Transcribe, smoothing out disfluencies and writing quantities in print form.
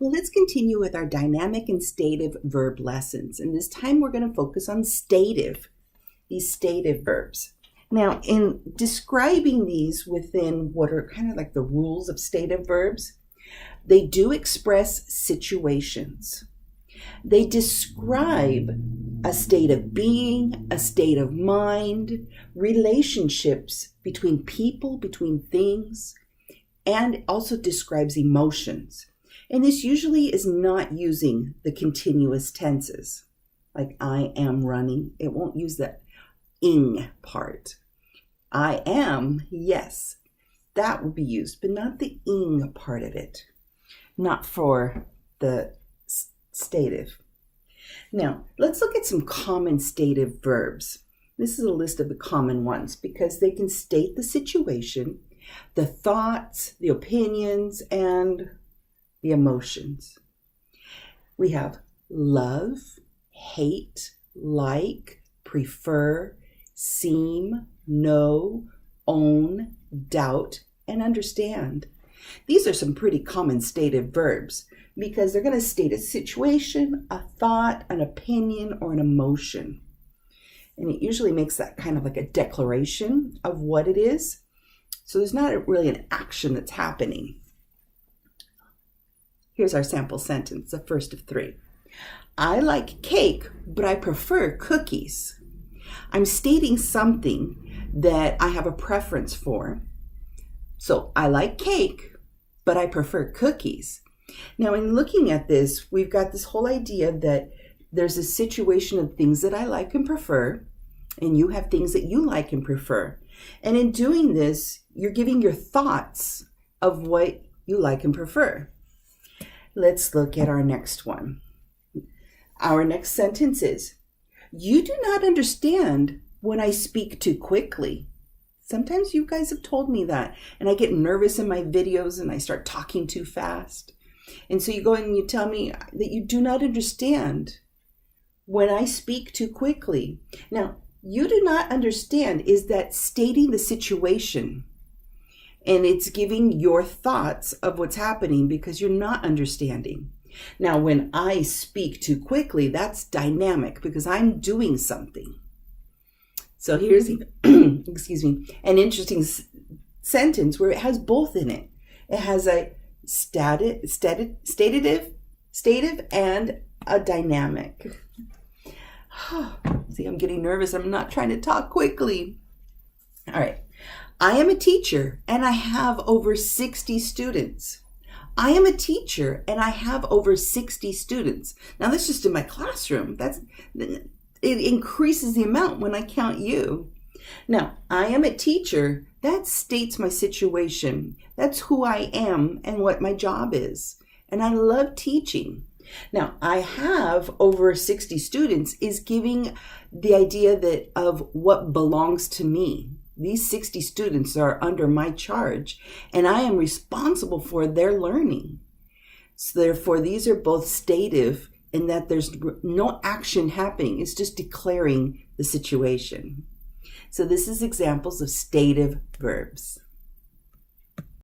Well, let's continue with our dynamic and stative verb lessons. And this time we're going to focus on these stative verbs. Now, in describing these within what are kind of like the rules of stative verbs, they do express situations. They describe a state of being, a state of mind, relationships between people, between things, and also describes emotions. And this usually is not using the continuous tenses, like I am running. It won't use the ing part. I am, yes, that will be used, but not the ing part of it, not for the stative. Now, let's look at some common stative verbs. This is a list of the common ones because they can state the situation, the thoughts, the opinions, and the emotions. We have love, hate, like, prefer, seem, know, own, doubt, and understand. These are some pretty common stative verbs because they're going to state a situation, a thought, an opinion, or an emotion. And it usually makes that kind of like a declaration of what it is. So there's not really an action that's happening. Here's our sample sentence, the first of 3. I like cake, but I prefer cookies. I'm stating something that I have a preference for. So I like cake, but I prefer cookies. Now, in looking at this, we've got this whole idea that there's a situation of things that I like and prefer, and you have things that you like and prefer. And in doing this, you're giving your thoughts of what you like and prefer. Let's look at our next one. Our next sentence is, you do not understand when I speak too quickly. Sometimes you guys have told me that, and I get nervous in my videos and I start talking too fast. And so you go and you tell me that you do not understand when I speak too quickly. Now, you do not understand is that stating the situation, and it's giving your thoughts of what's happening because you're not understanding. Now, when I speak too quickly, that's dynamic because I'm doing something. So here's excuse me, an interesting sentence where it has both in it. It has a stative and a dynamic. See, I'm getting nervous. I'm not trying to talk quickly. All right. I am a teacher and I have over 60 students. I am a teacher and I have over 60 students. Now that's just in my classroom. It increases the amount when I count you. Now, I am a teacher. That states my situation. That's who I am and what my job is. And I love teaching. Now, I have over 60 students is giving the idea of what belongs to me. These 60 students are under my charge, and I am responsible for their learning. So therefore, these are both stative in that there's no action happening. It's just declaring the situation. So this is examples of stative verbs.